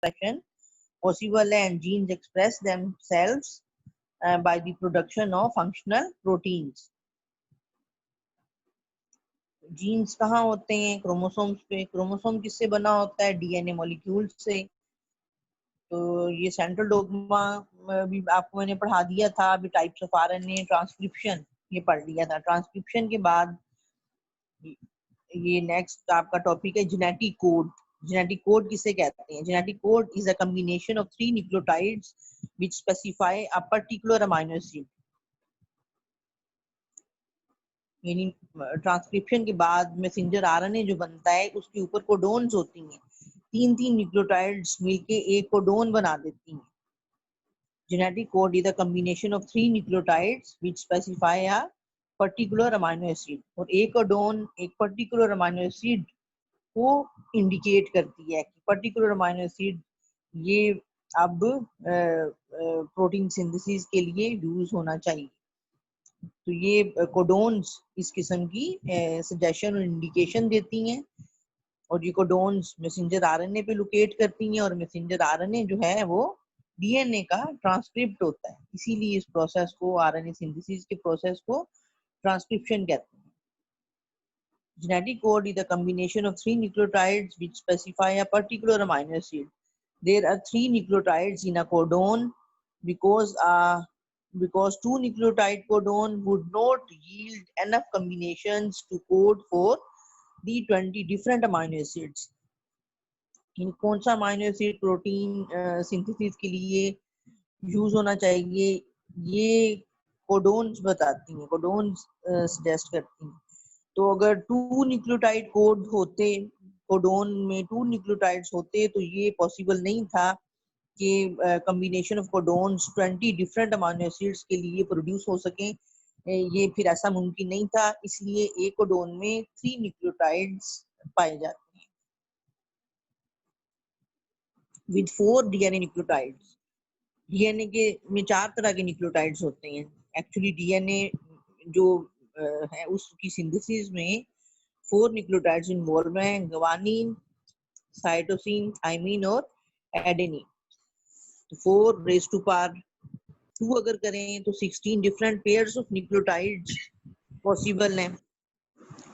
expression possible है, and genes express themselves by the production of functional proteins. Genes कहाँ होते हैं? Chromosomes पे। क्रोमोसोम किससे बना होता है? डीएनए मॉलिक्यूल से। तो ये सेंट्रल डोग्मा भी आपको मैंने पढ़ा दिया था, अभी टाइप्स ऑफ आरएनए, ट्रांसक्रिप्शन ये पढ़ लिया था। ट्रांसक्रिप्शन के बाद ये नेक्स्ट आपका टॉपिक है जेनेटिक कोड। जेनेटिक कोड किसे कहते हैं? Genetic code is a combination of 3 nucleotides which specify a particular amino acid. यानी ट्रांसक्रिप्शन के बाद मैसेंजर आरएनए जो बनता है उसके ऊपर कोडोन्स होती हैं। 3 न्यूक्लियोटाइड्स मिलके एक कोडोन बना देती हैं। Genetic code is the combination of 3 nucleotides which specify a particular amino acid. और एक कोडोन एक पर्टिकुलर अमीनो एसिड को इंडिकेट करती है कि पर्टिकुलर अमीनो एसिड ये अब प्रोटीन सिंथेसिस के लिए यूज होना चाहिए। तो ये कोडोन्स इस किस्म की सजेशन और इंडिकेशन देती हैं, और ये कोडोन्स मैसेंजर आरएनए पे लोकेट करती हैं, और मैसेंजर आरएनए जो है वो डीएनए का ट्रांसक्रिप्ट होता है। इसीलिए इस प्रोसेस को, आरएनए सिंथेसिस के प्रोसेस को ट्रांसक्रिप्शन कहते हैं। Genetic code is a combination of 3 nucleotides which specify a particular amino acid. There are 3 nucleotides in a codon because 2 nucleotide codon would not yield enough combinations to code for the 20 different amino acids. इन कौन सा amino acid protein synthesis के लिए use होना चाहिए, ये codons बताती हैं, codons suggest करती हैं। तो अगर 2 न्यूक्लियोटाइड कोडोन में 2 न्यूक्लियोटाइड्स होते तो ये पॉसिबल नहीं था कि combination of codons 20 different amino acids के लिए प्रोड्यूस हो सकें। ये फिर ऐसा मुमकिन नहीं था, इसलिए एक कोडोन में 3 न्यूक्लियोटाइड्स पाए जाते हैं। With 4 DNA nucleotides. डीएनए के में 4 तरह के न्यूक्लियोटाइड्स होते हैं। एक्चुअली डीएनए जो है उसकी सिंथेसिस में 4 न्यूक्लियोटाइड्स इन्वॉल्व हैं, ग्वानिन, साइटोसिन, थाइमिन और एडेनिन। तो 4 रेज़ टू पावर 2 अगर करें तो 16 different pairs of nucleotides possible हैं।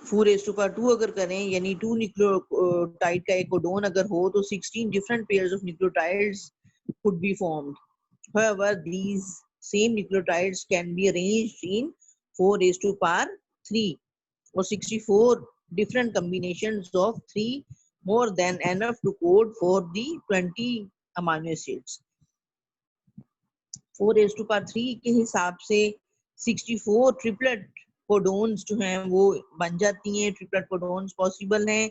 4 रेज़ टू पावर 2 अगर करें यानी 2 न्यूक्लियोटाइड का एक कोडोन अगर हो तो 16 different pairs of nucleotides could be formed. However, these same nucleotides can be arranged in 4 raised to power 3 or 64 different combinations of 3, more than enough to code for the 20 amino acids. 4 raised to power 3 के हिसाब से 64 triplet codons जो हैं वो बन जाती हैं। Triplet codons possible हैं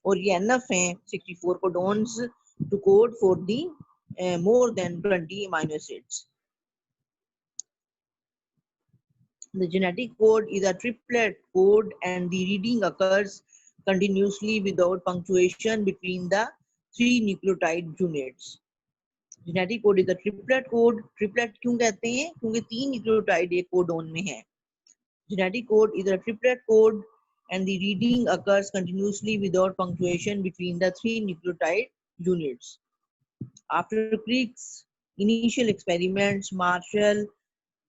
और ये एनफ हैं 64 codons to code for the more than 20 amino acids. The genetic code is a triplet code and the reading occurs continuously without punctuation between the 3 nucleotide units. Genetic code is a triplet code. Triplet क्यों कहते हैं? क्योंकि 3 nucleotide एक codon में है। Genetic code is a triplet code and the reading occurs continuously without punctuation between the 3 nucleotide units. After Crick's initial experiments, Marshall,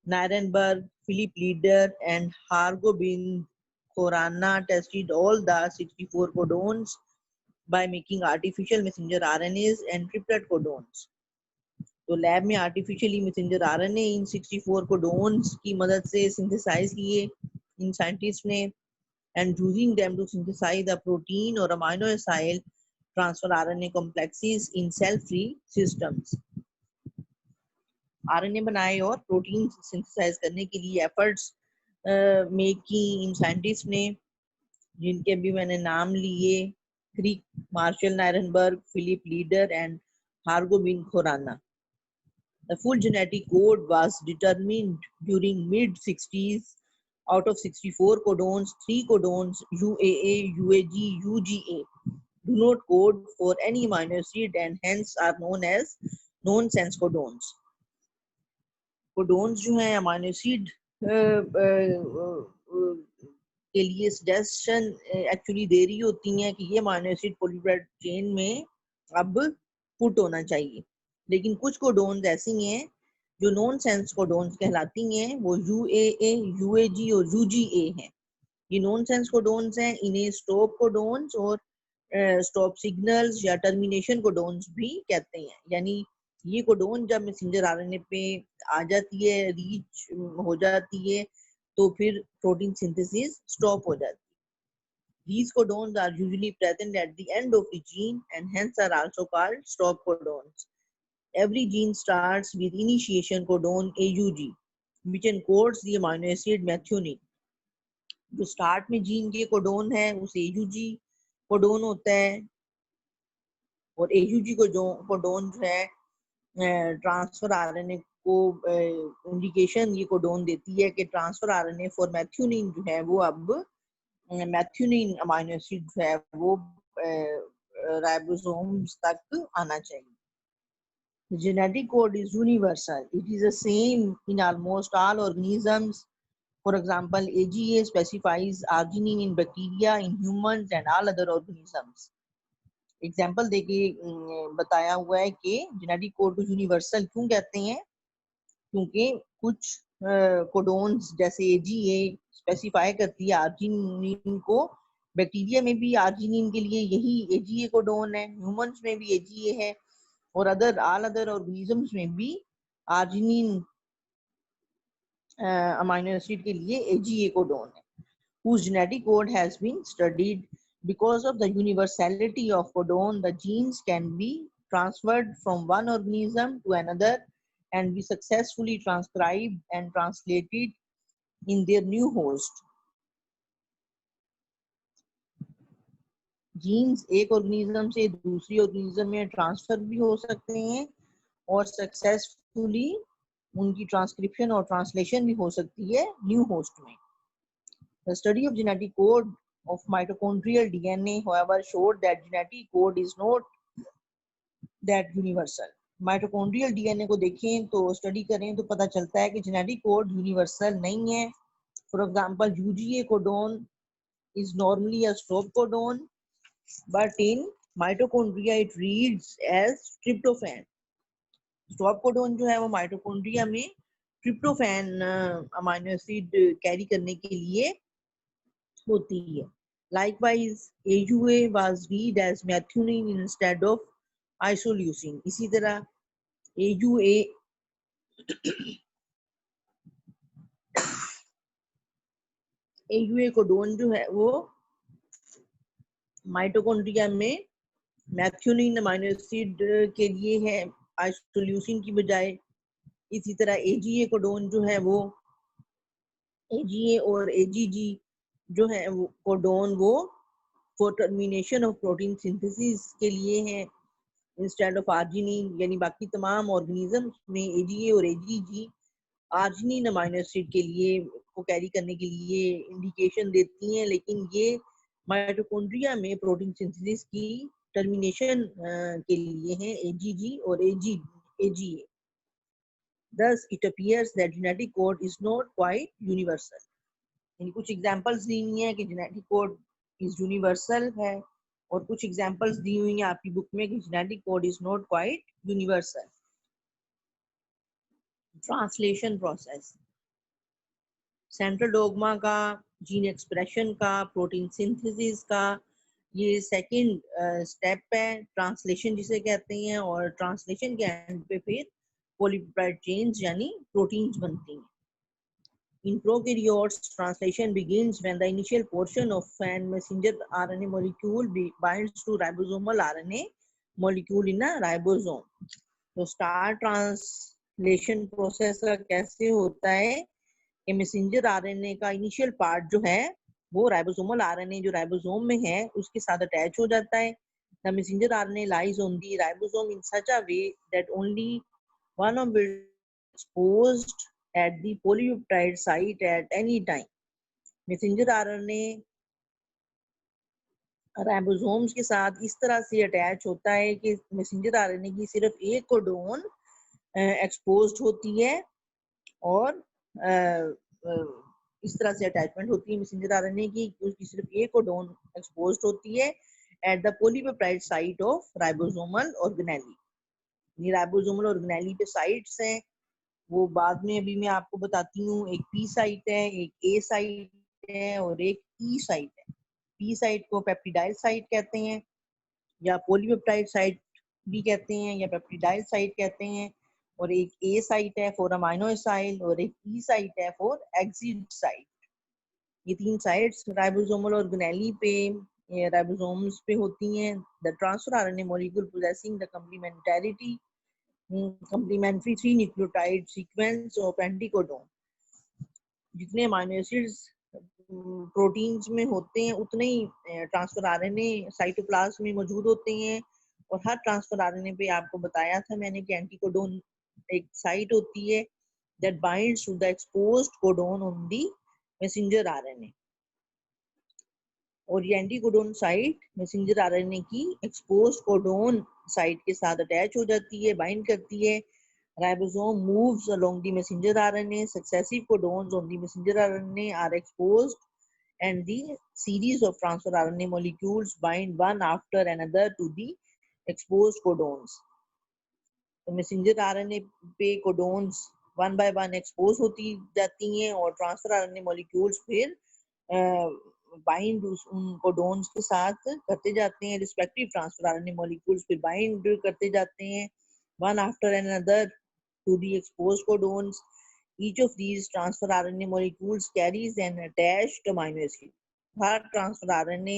Nirenberg, Philip Leader, and Hargobind Khorana tested all the 64 codons by making artificial messenger RNAs and triplet codons. तो lab में artificially messenger RNA इन 64 codons की मदद से synthesise किए इन scientist ने, and using them to synthesize the protein or amino acid transfer RNA complexes in cell-free systems. RNA बनाए और protein synthesise करने के लिए एफर्ट्स मेक की इन साइंटिस्ट ने, जिनके भी मैंने नाम लिए, Crick, Marshall Nirenberg, Philip Leder and Hargobind Khorana. The full genetic code was determined during mid-60s. Out of 64 codons, 3 codons UAA, UAG, UGA do not code for any amino acid and hence are known as nonsense codons. Codons जो हैं amino acid के लिए suggestion actually they रही होती हैं कि ये amino acid polypeptide chain में अब पुट होना चाहिए। लेकिन कुछ कोडोन्स ऐसी हैं जो नॉन सेंस कोडोन्स कहलाती हैं, वो UAA, UAG और UGA हैं। ये नॉन सेंस कोडोन्स हैं, इन्हें स्टॉप कोडोन्स और स्टॉप सिग्नल्स या टर्मिनेशन कोडोन्स भी कहते हैं। यानी ये कोडोन जब मैसेंजर आरएनए पे आ जाती है, रीच हो जाती है, तो फिर प्रोटीन सिंथेसिस स्टॉप हो जाती है। These codons are usually present at the end of the gene and hence are also called stop codons. Every gene starts with initiation codon AUG, which encodes the amino acid methionine. जो start में gene के codon है उसे AUG codon होता है, और AUG को जो कोडोन जो है ट्रांसफर आरएनए को इंडिकेशन ये कोडोन देती है कि ट्रांसफर आरएनए फॉर मैथ्यूनिन जो है वो अब मैथ्यूनिन अमाइनो एसिड जो है वो राइबोसोम्स तक आना चाहिए। The genetic code is universal. It is the same in almost all organisms. For example, AGA specifies arginine in bacteria, in humans and all other organisms. Example देके बताया हुआ है कि जेनेटिक कोड को यूनिवर्सल क्यों कहते हैं, क्योंकि कुछ कोडोन्स जैसे AGA स्पेसिफाई करती है आर्जिनिन को। बैक्टीरिया में भी आर्जिनिन के लिए यही AGA कोडोन है, ह्यूमंस में भी AGA है, और ऑल अदर ऑर्गेनिजम्स में भी आर्जिनिन अमाइनो एसिड के लिए AGA कोडोन है, whose genetic code has been studied. Because of the universality of codon, the genes can be transferred from one organism to another and be successfully transcribed and translated in their new host. Genes एक organism से दूसरी organism में transfer भी हो सकते हैं और successfully उनकी ट्रांसक्रिप्शन और ट्रांसलेशन भी हो सकती है न्यू होस्ट में। The study of genetic code of mitochondrial DNA, however, showed that genetic code is not that universal. Mitochondrial DNA को देखें तो स्टडी करें तो पता चलता है कि जेनेटिक कोड यूनिवर्सल नहीं है। For example, UGA codon is normally a stop codon, but in mitochondria it reads as tryptophan. Stop codon जो है वो माइटोकॉन्ड्रिया में ट्रिप्टोफैन अमाइनो एसिड कैरी करने के लिए होती है। Likewise, AUA was read as methionine instead of isoleucine. इसी तरह AUA कोडोन जो है वो माइटोकॉन्ड्रिया में मैथ्योनिन अमाइनो एसिड के लिए है आइसोल्यूसिन की बजाय। इसी तरह AGA कोडोन जो है वो AGA और AGG जो है वो कोडोन वो for termination of protein synthesis के लिए है इंस्टेड ऑफ आर्जिनिन। यानी बाकी तमाम ऑर्गेनिजम्स में AGA और AGG आर्जिनिन अमाइनो एसिड के लिए को कैरी करने के लिए इंडिकेशन देती हैं, लेकिन ये माइटोकॉन्ड्रिया में प्रोटीन सिंथेसिस की टर्मिनेशन के लिए हैं AGG और AGA. Thus, it appears that genetic code is not quite universal. यानी कुछ एग्जांपल्स दी हुई हैं कि जेनेटिक कोड इज यूनिवर्सल है, और कुछ एग्जांपल्स दी हुई हैं आपकी बुक में कि genetic code is not quite universal. Translation process, central dogma का, जीन एक्सप्रेशन का, प्रोटीन सिंथेसिस का ये सेकंड स्टेप है, ट्रांसलेशन जिसे कहते हैं, और ट्रांसलेशन के एंड पे फिर पॉलीपेप्टाइड चेन्स यानी प्रोटीन्स बनती हैं। In prokaryotes, translation begins when the initial portion of an messenger RNA molecule binds to ribosomal RNA molecule in a ribosome. तो स्टार ट्रांसलेशन प्रोसेस कैसे होता है कि मैसेंजर आरएनए का इनिशियल पार्ट जो है वो राइबोसोमल आरएनए जो राइबोसोम में है उसके साथ अटैच हो जाता है। The messenger RNA lies on the ribosome in such a way that only one of it is exposed at the polypeptide site at any time. Messenger RNA ribosomes के साथ इस तरह से अटैच होता है कि मैसेंजर आरएनए की सिर्फ एक कोडोन एक्सपोज्ड होती है, और इस तरह से अटैचमेंट होती है मैसेंजर आरएनए की, उसकी सिर्फ एक कोडोन एक्सपोज्ड होती है at the polypeptide site of ribosomal organelle. ये राइबोसोमल ऑर्गेनेली पे साइट्स हैं, वो बाद में अभी मैं आपको बताती हूँ। एक पी साइट है, एक ए साइट है और एक ई साइट है। पी साइट को पेप्टिडाइल साइट कहते हैं या पॉलीपेप्टाइड साइट भी कहते हैं या पेप्टिडाइल साइट कहते हैं। और एक ए साइट है फॉर अमाइनो एसिड और एक ई साइट है फॉर एक्सिड साइट। ये तीन साइट्स राइबोसोमल ऑर्गेनेली पे राइबोसोम्स पे होती हैं। The transfer RNA molecule possessing the complementary 3 nucleotide sequence of anticodon। जितने अमीनो एसिड्स प्रोटीन्स में होते हैं उतने ही ट्रांसफर आरएनए साइटोप्लाज्म में मौजूद होते हैं। और हर ट्रांसफर आरएनए पे आपको बताया था मैंने कि एंटीकोडोन एक साइट होती है that binds to the exposed codon on the messenger RNA। और ये एंटीकोडोन साइट मैसेंजर आरएनए की एक्सपोज्ड कोडोन साइट के साथ अटैच हो जाती है, बाइंड करती है। Ribosome moves along the messenger RNA, successive codons on the messenger RNA are exposed and the series of transfer RNA molecules bind one after another to the exposed codons। तो messenger RNA पे codons one by one expose होती जाती हैं और transfer RNA molecules फिर bind उन codons के साथ करते जाते हैं। रिस्पेक्टिव ट्रांसफर आरएनए मॉलिक्यूल्स फिर बाइंड करते जाते हैं one after another to the exposed codons. Each of these transfer RNA molecules carries an attached amino acid। Her transfer RNA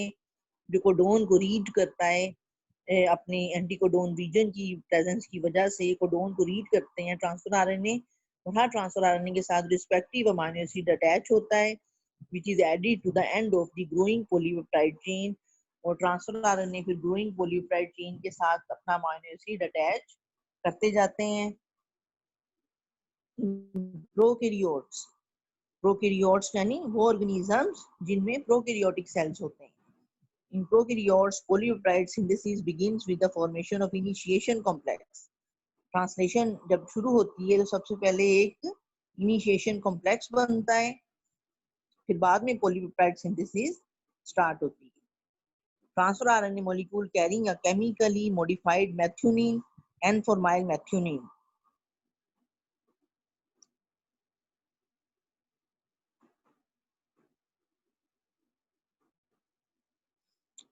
जो कोडोन को रीड करता है अपने एंटीकोडोन रीजन की प्रेजेंस की वजह से कोडोन को रीड करते हैं ट्रांसफर आरएनए, और हर ट्रांसफर आरएनए के साथ रिस्पेक्टिव अमीनो एसिड अटैच होता है which is added to the end of the growing polypeptide chain। और ट्रांसफर आरएनए फिर ग्रोइंग पॉलीपेप्टाइड चेन के साथ अपना अमीनो एसिड अटैच करते जाते हैं। प्रोकैरियोट्स, प्रोकैरियोट्स यानी वो ऑर्गेनिजम्स जिनमें प्रोकैरियोटिक सेल्स होते हैं। In prokaryotes, polypeptide synthesis begins with the formation of initiation complex। Translation जब शुरू होती है तो सबसे पहले एक इनिशिएशन कॉम्प्लेक्स बनता है, फिर बाद में पॉलीपेप्टाइड सिंथेसिस स्टार्ट होती है। Transfer RNA molecule carrying a chemically modified methionine N formyl methionine.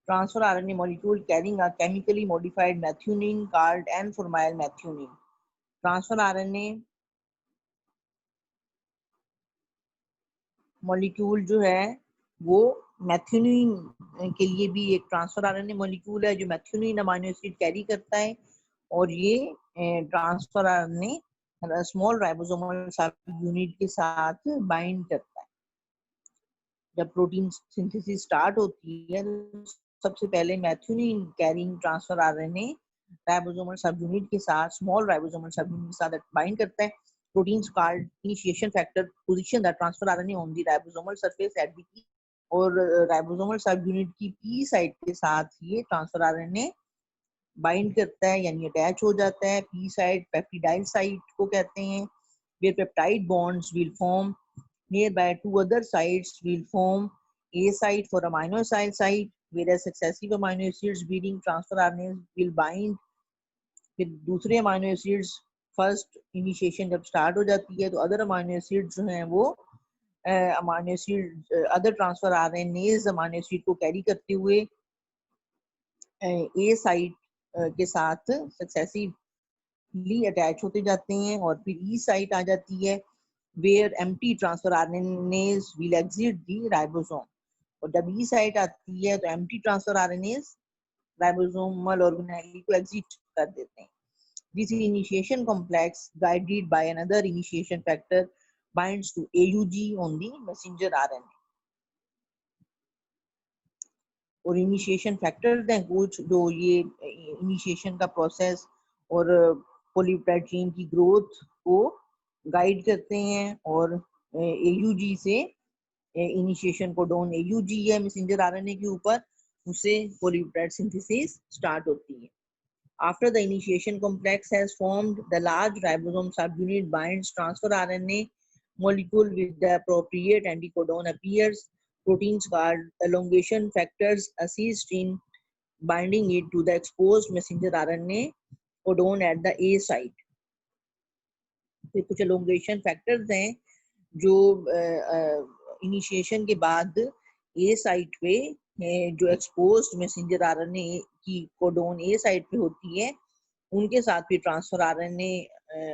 Transfer RNA molecule carrying a chemically modified methionine called N-formyl methionine। Transfer RNA molecule जो है वो मेथियोनिन के लिए भी एक ट्रांसफर आरएनए मॉलिक्यूल है जो मेथियोनिन अमीनो एसिड कैरी करता है। और ये ट्रांसफर आरएनए स्मॉल राइबोसोमल सब यूनिट के साथ बाइंड करता है। जब प्रोटीन सिंथेसिस स्टार्ट होती है तो सबसे पहले methionine carrying transfer RNA ribosomal सब यूनिट के साथ स्मॉल राइबोसोमल सब यूनिट के साथ बाइंड करता है। Proteins called initiation factor position the transfer RNA on the ribosomal surface at the P. और राइबोसोमल सब यूनिट की पी साइट के साथ ये ट्रांसफर आरएनए बाइंड करता है यानी अटैच हो जाता है। पी साइट पेप्टिडाइल साइट को कहते हैं। Where peptide bonds will form nearby two other sites will form A site for amino acid site, whereas successive amino acids bearing transfer RNAs will bind। फिर दूसरे amino acids first initiation जब start हो जाती है तो other amino acid जो हैं वो amino acid other transfer RNase amino acid को कैरी करते हुए ए साइट के साथ सक्सेसिवली अटैच होते जाते हैं। और फिर ई साइट आ जाती है where empty transfer RNAs will exit the ribosome। और जब ई साइट आती है तो empty transfer RNAs ribosomal organelle को exit कर देते हैं। This initiation complex guided by another initiation factor binds to AUG on the messenger RNA। और इनिशिएशन फैक्टर्स हैं कुछ जो ये इनिशिएशन का प्रोसेस और पॉलीपेप्टाइड चेन की ग्रोथ को गाइड करते हैं। और AUG से इनिशिएशन कोडोन AUG है मैसेंजर आरएनए के ऊपर, उससे पॉलीपेप्टाइड सिंथेसिस स्टार्ट होती है। After the initiation complex has formed, the large ribosome subunit binds transfer RNA molecule with the appropriate anticodon appears। Proteins called elongation factors assist in binding it to the exposed messenger RNA codon at the A site. फिर कुछ elongation factors हैं जो initiation के बाद ए site पे जो exposed messenger RNA की codon ए site पे होती है, उनके साथ भी transfer RNA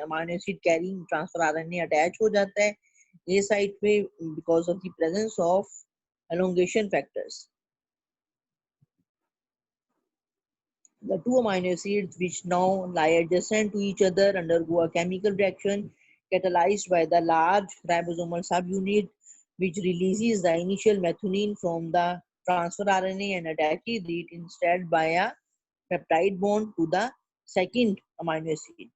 amino acid carrying transfer RNA attach हो जाता है ए साइट पे because of the presence of elongation factors. The two amino acids which now lie adjacent to each other undergo a chemical reaction catalyzed by the large ribosomal subunit, which releases the initial methionine from the transfer RNA and attaches it instead by a peptide bond to the second amino acid.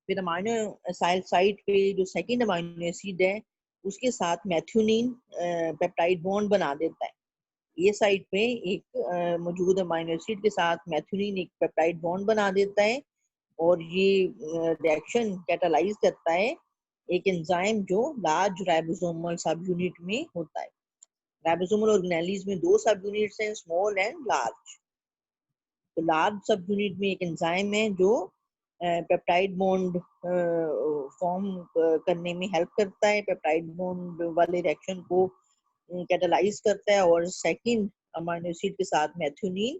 फिर amino acid site पे जो second amino acid है उसके साथ मैथ्यूनिन peptide bond बना देता है। ये साइट पे एक मौजूद अमाइनो एसिड के साथ मैथ्यूनिन एक पेप्टाइड बॉन्ड बना देता है और ये रिएक्शन कैटालाइज करता है एक एंजाइम जो लार्ज राइबोसोमल सब यूनिट में होता है। राइबोसोमल ऑर्गेनेलीज में दो सब यूनिट्स हैं, स्मॉल एंड लार्ज। तो लार्ज सब यूनिट में एक एंजाइम है जो पेप्टाइड बॉन्ड फॉर्म करने में हेल्प करता है, पेप्टाइड बॉन्ड वाले रिएक्शन को कैटालाइज करता है और सेकंड अमाइनो एसिड के साथ मैथ्यूनिन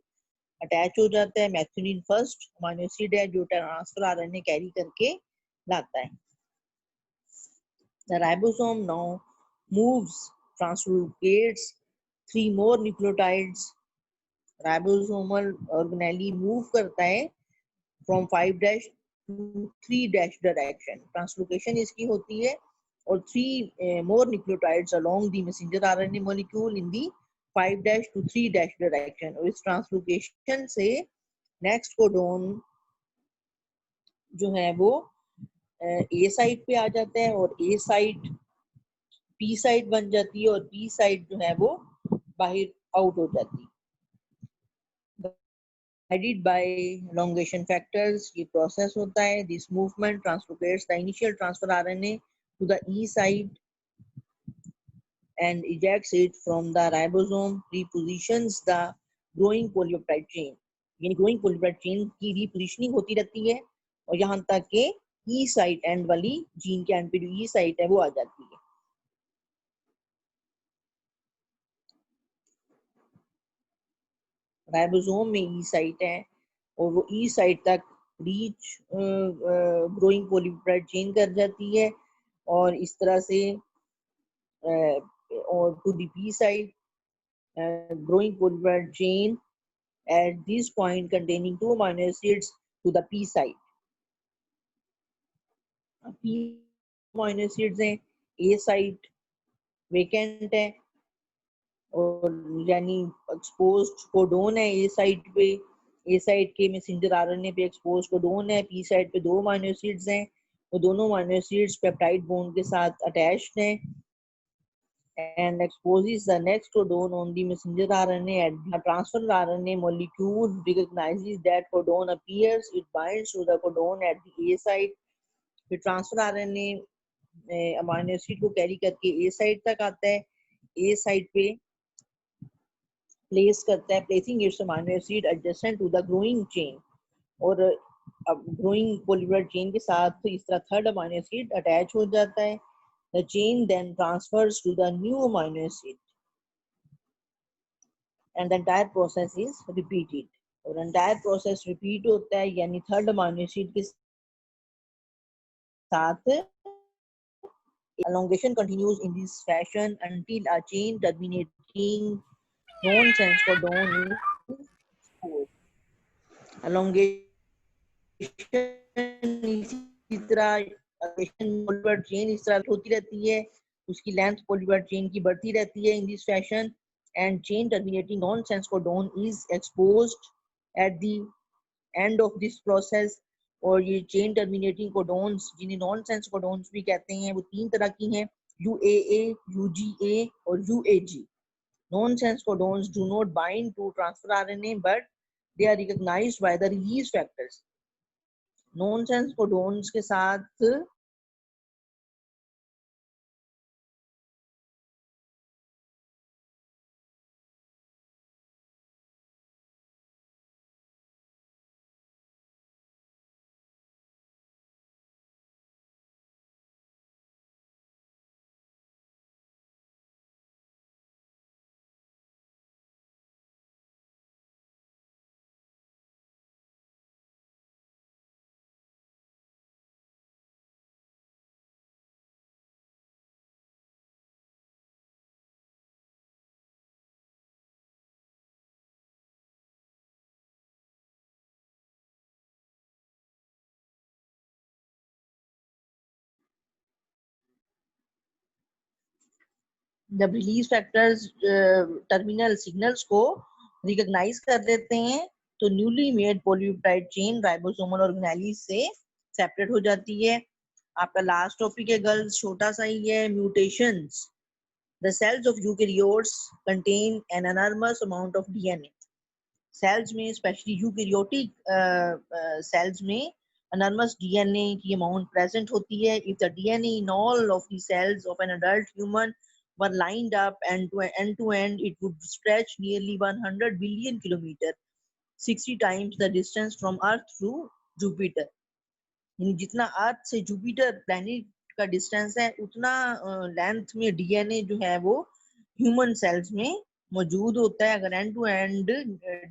अटैच हो जाता है। मैथ्यूनिन फर्स्ट अमाइनो एसिड है जो ट्रांसफर आरएनए कैरी करके लाता है। The ribosome now moves, translocates 3 more nucleotides. Ribosomal organelle move करता है from 5' to 3' direction. Translocation इसकी होती है और 3 more nucleotides along the messenger RNA molecule in the 5' to 3' direction. और इस ट्रांसलोकेशन से नेक्स्ट कोडोन जो है वो ए साइट पे आ जाता है और ए साइट पी साइट बन जाती है और पी साइट जो है वो बाहर आउट हो जाती है। Guided by elongation factors, ये प्रोसेस होता है। This movement translocates the initial transfer RNA to the E site and ejects it from the ribosome, repositions the growing polypeptide chain. यानी growing polypeptide chain की repositioning होती रहती है और यहाँ तक के E site end वाली जीन के एंड पे जो E site है वो आ जाती है। राइबोसोम में ई साइट है और वो ई साइट तक रीच ग्रोइंग पॉलीपेप्टाइड चेन कर जाती है और इस तरह से और to the P site growing polypeptide chain at this point containing 2 amino acids to the P site. P amino acids हैं, A site vacant है और यानी एक्सपोज्ड कोडोन है ए साइट पे, ए साइट के मैसेंजर आरएनए पे एक्सपोज्ड कोडोन है, P site पे 2 अमीनो एसिड्स हैं और दोनों अमीनो एसिड्स पेप्टाइड बॉन्ड के साथ अटैच्ड हैं and exposes the next codon on the messenger RNA at the transfer RNA molecule recognizes that codon appears, it binds to the codon at the A site। फिर transfer RNA amino acid को carry करके ए site तक आता है, ए site पे place करता है, placing its amino acid adjacent to the growing chain और अब ग्रोइंग पॉलीपेप्टाइड चेन के साथ इस तरह थर्ड अमीनो एसिड अटैच हो जाता है। The chain then transfers to the new amino acid and the entire process is repeated। और entire process repeat होता है यानी थर्ड अमीनो एसिड के साथ elongation continues in this fashion until a chain terminating nonsense codon is formed। elongation इसी तरह polypeptide chain इस तरह होती रहती है, उसकी लेंथ पॉलीपेप्टाइड चेन की बढ़ती रहती है in this fashion and chain terminating nonsense codon is exposed at the end of this process. और ये चेन टर्मिनेटिंग कोडोन्स जिन्हें नॉनसेंस कोडोन्स भी कहते हैं वो 3 तरह की हैं, UAA, UGA और UAG। Nonsense codons do not bind to transfer RNA but they are recognized by the release factors। Nonsense codons के साथ जब रिलीज फैक्टर्स टर्मिनल सिग्नल्स को रिकॉग्नाइज कर लेते हैं तो newly made polypeptide chain ribosomal organelles से सेपरेट हो जाती है। आपका लास्ट टॉपिक है गर्ल्स, छोटा सा ही है, mutations. The cells of eukaryotes contain an enormous amount of DNA. Cells में especially eukaryotic cells में enormous DNA की amount present होती है. If the DNA in all of the cells of an adult human were lined up end to end, it would stretch nearly 100 billion kilometers, 60 times the distance from Earth to Jupiter. यानी जितना अर्थ से Jupiter planet का distance है उतना length में DNA जो है वो ह्यूमन सेल्स में मौजूद होता है। अगर end to end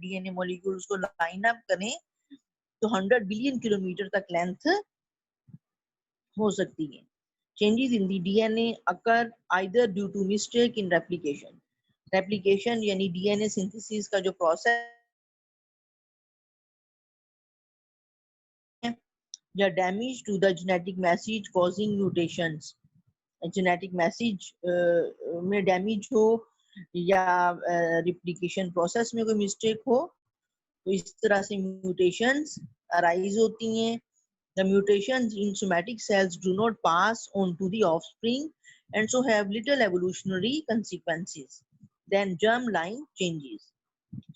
DNA molecules को लाइन अप करें तो 100 बिलियन किलोमीटर तक लेंथ हो सकती है। Changes in the DNA occur either due to mistake in replication. Replication यानी डीएनए सिंथेसिस का जो प्रोसेस या damage to the genetic message causing mutations. Genetic message में डैमेज हो या रिप्लिकेशन प्रोसेस में कोई मिस्टेक हो तो इस तरह से म्यूटेशंस अराइज होती हैं। The mutations in somatic cells do not pass on to the offspring and so have little evolutionary consequences. Then germline changes.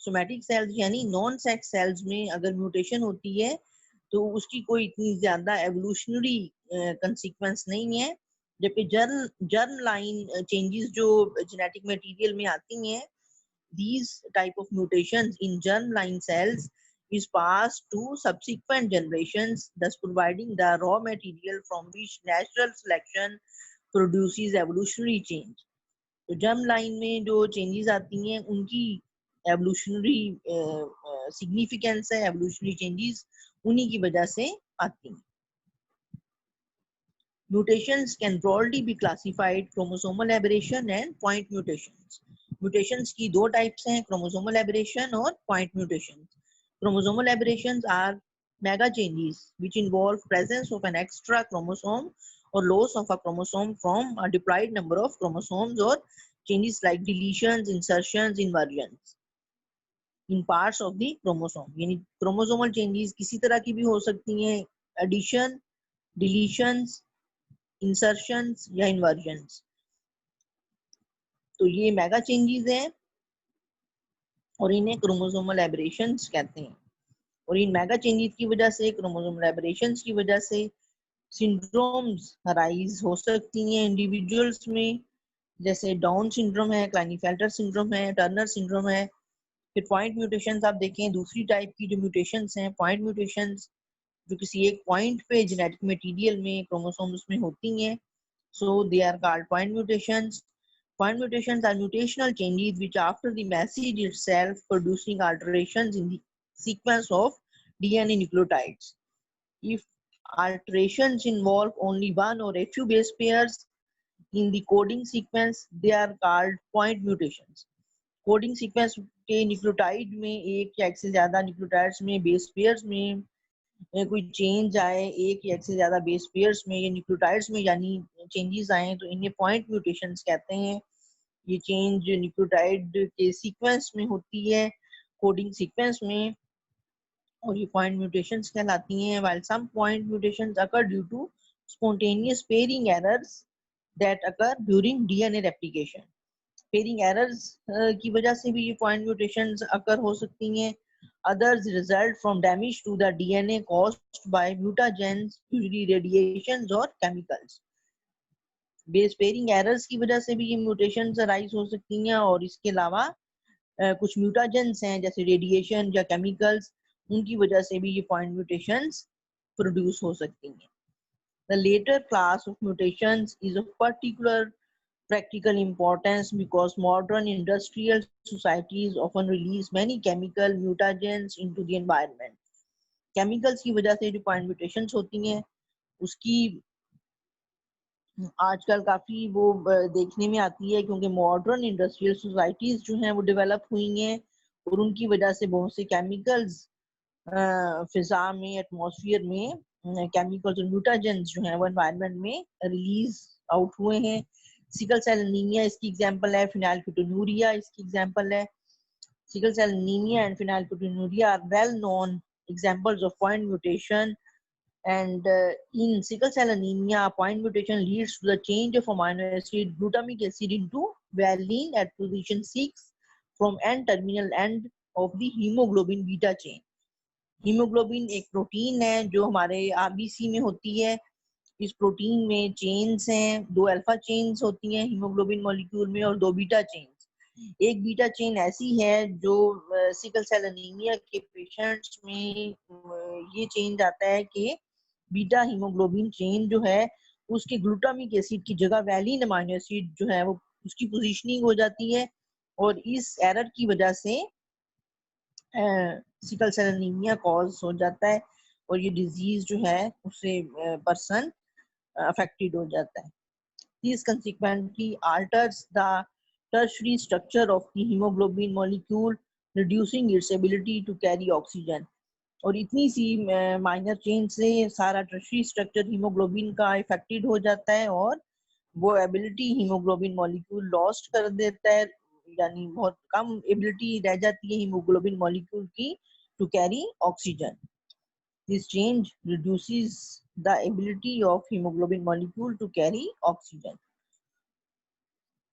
Somatic cells यानी नॉन सेक्स सेल्स में अगर म्यूटेशन होती है तो उसकी कोई इतनी ज्यादा एवोल्यूशनरी कंसीक्वेंस नहीं है, जबकि जर्म लाइन चेंजेस जो जेनेटिक मटेरियल में आती हैं, these type of mutations in germline cells is passed to subsequent generations, thus providing the raw material from which natural selection produces evolutionary change. तो germ line में जो changes आती हैं उनकी एवोल्यूशनरी सिग्निफिकेंस है, एवोल्यूशनरी चेंजेस उन्हीं की वजह से आती हैं। Mutations can broadly be classified chromosomal aberration and point mutations. Mutations की दो टाइप्स हैं, chromosomal aberration और point mutations. Chromosomal aberrations are mega changes which involve presence of an extra chromosome or loss of a chromosome from a diploid number of chromosomes, or changes like deletions, insertions, inversions in parts of the chromosome. यानी chromosomal changes किसी तरह की भी हो सकती हैं, addition, deletions, insertions या इन्वर्जन्स। तो ये मेगा चेंजेस हैं और इन्हें क्रोमोसोमल एबरेशंस कहते हैं। और इन मेगा चेंजेस की वजह से, क्रोमोसोमल एबरेशंस की वजह से सिंड्रोम्स अराइज हो सकती हैं इंडिविजुअल्स में, जैसे डाउन सिंड्रोम है, क्लाइनेफेल्टर सिंड्रोम है, टर्नर सिंड्रोम है। फिर पॉइंट म्यूटेशंस आप देखें, दूसरी टाइप की जो म्यूटेशंस हैं पॉइंट म्यूटेशंस, जो किसी एक पॉइंट पे जेनेटिक मटेरियल में क्रोमोसोम्स में होती हैं, so they are called point mutations. Point mutations are mutational changes which after the message itself producing alterations in the sequence of DNA nucleotides. If alterations involve only one or a few base pairs in the coding sequence, they are called point mutations. Coding sequence के nucleotide में एक या एक से ज्यादा nucleotides में base pairs में कोई चेंज आए, एक या एक से ज्यादा बेस पेयर्स में या न्यूक्लियोटाइड्स में यानी चेंजेस आए तो इन्हें पॉइंट म्यूटेशंस कहते हैं। ये चेंज न्यूक्लियोटाइड के सीक्वेंस में होती है, कोडिंग सीक्वेंस में, और ये पॉइंट म्यूटेशंस कहलाती हैं। while some point mutations occur due to spontaneous pairing errors that occur during DNA replication. Pairing errors की वजह से भी ये पॉइंट म्यूटेशंस अकर हो सकती हैं। Others result from damage to the DNA caused by mutagens, usually radiations or chemicals. Base pairing errors की वजह से भी ये म्यूटेशंस अराइज हो सकती हैं, और इसके अलावा कुछ म्यूटाजेंस हैं जैसे रेडिएशन या केमिकल्स, उनकी वजह से भी ये पॉइंट म्यूटेशंस प्रोड्यूस हो सकती हैं। The later class of mutations is of particular practical importance because modern industrial societies often release many chemical mutagens into the environment. Chemicals की वजह से जो point mutations होती हैं उसकी आजकल काफी वो देखने में आती है, क्योंकि मॉडर्न इंडस्ट्रियल सोसाइटीज जो हैं वो डेवलप हुई हैं और उनकी वजह से बहुत से केमिकल्स फिजा में, एटमॉस्फेयर में केमिकल्स और म्यूटाजेंस जो हैं वो एनवायरनमेंट में रिलीज आउट हुए हैं, सिकल सेल एनीमिया इसकी एग्जांपल है, फिनाइलकीटोन्यूरिया इसकी एग्जांपल है। Sickle cell anaemia and phenylketonuria are well known examples of point mutation, and in sickle cell anemia point mutation leads to the change of amino acid glutamic acid into valine at position 6 from N-terminal end of the hemoglobin beta chain. Haemoglobin एक protein है जो हमारे RBC में होती है। इस protein में chains हैं, 2 अल्फा चेन्स होती हैं हीमोग्लोबिन मॉलिक्यूल में और 2 बीटा चेन्स। एक बीटा चेन ऐसी है जो सिकल सेल एनीमिया के पेशेंट्स में ये चेंज आता है कि बीटा हीमोग्लोबिन चेन जो है उसके ग्लूटामिक एसिड की जगह वैलिन अमीनो एसिड जो है वो उसकी पोजीशनिंग हो जाती है, और इस एरर की वजह से सिकल सेल एनीमिया कॉज हो जाता है और ये डिजीज जो है उससे पर्सन अफेक्टेड हो जाता है। This consequently alters the tertiary structure of the hemoglobin molecule, reducing its ability to carry oxygen. और इतनी सी माइनर चेंज से सारा टर्शियरी स्ट्रक्चर हीमोग्लोबिन का इफेक्टेड हो जाता है और वो एबिलिटी हीमोग्लोबिन मॉलिक्यूल लॉस्ट कर देता है, यानी बहुत कम एबिलिटी रह जाती है हीमोग्लोबिन मॉलिक्यूल की to carry oxygen. This change reduces the ability of hemoglobin molecule to carry oxygen.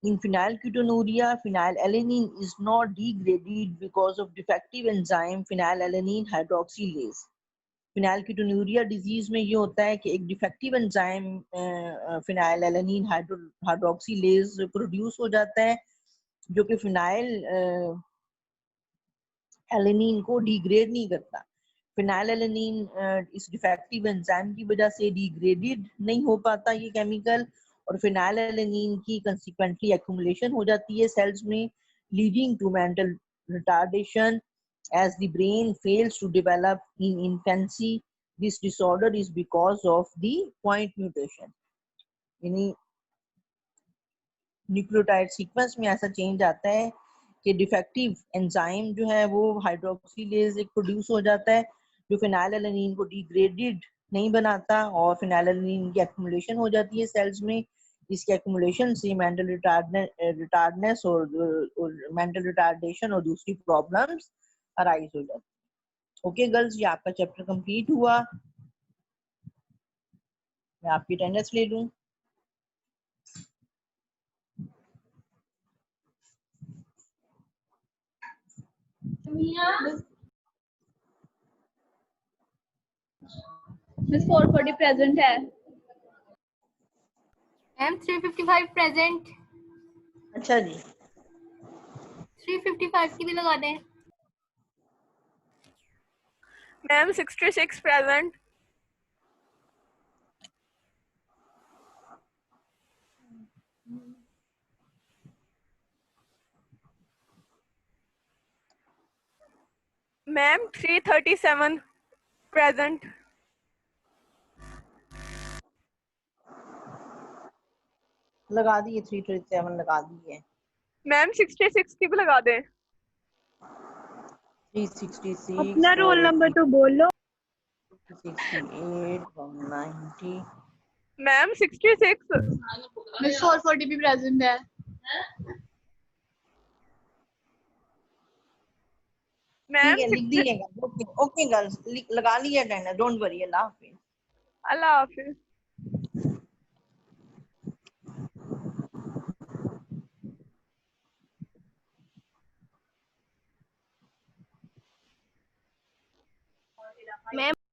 In phenylketonuria, phenylalanine is not degraded because of defective enzyme phenylalanine hydroxylase. phenylketonuria disease में ये होता है कि एक defective enzyme phenylalanine hydroxylase produce हो जाता है जो कि फिनाइल एलेनिन को डिग्रेड नहीं करता। फिनाइलएलेनिन इस डिफेक्टिव एंजाइम की वजह से डिग्रेडेड नहीं हो पाता ये केमिकल, और फिनाइलएलेनिन की कंसिक्वेंटली एक्यूमुलेशन हो जाती है सेल्स में, leading to mental retardation as the brain fails to develop in infancy. This disorder is because of the point mutation. यानी न्यूक्लियोटाइड सीक्वेंस में ऐसा चेंज आता है कि डिफेक्टिव एंजाइम जो है वो हाइड्रोक्सीलेज एक प्रोड्यूस हो जाता है जो फिनाइलएलेनिन को डिग्रेडेड नहीं बनाता और फिनाइलएलेनिन की एक्यूमुलेशन हो जाती है सेल्स में। इसके एक्यूमुलेशन से मेंटल रिटार्डनेस और मेंटल रिटार्डेशन और दूसरी प्रॉब्लम्स अराइज हो जाती है। ओके गर्ल्स, ये आपका चैप्टर कंप्लीट हुआ। मैं आपकी अटेंडेंस ले लूं। मिस 440 प्रेजेंट है। Ma'am 355 present. अच्छा जी, 355 की भी लगा दें। Ma'am 66 present. Ma'am 337 present. लगा दिए 337 लगा दिए। मैम 66 की भी लगा दें। 366 अपना रोल नंबर तो बोलो। 68 190। मैम 66। मिस 440 भी प्रेजेंट है। ठीक मैम है, लिख दिएगा। ओके ओके गर्ल्स, लगा लिया attendance, don't worry. Allah Hafiz. Allah Hafiz.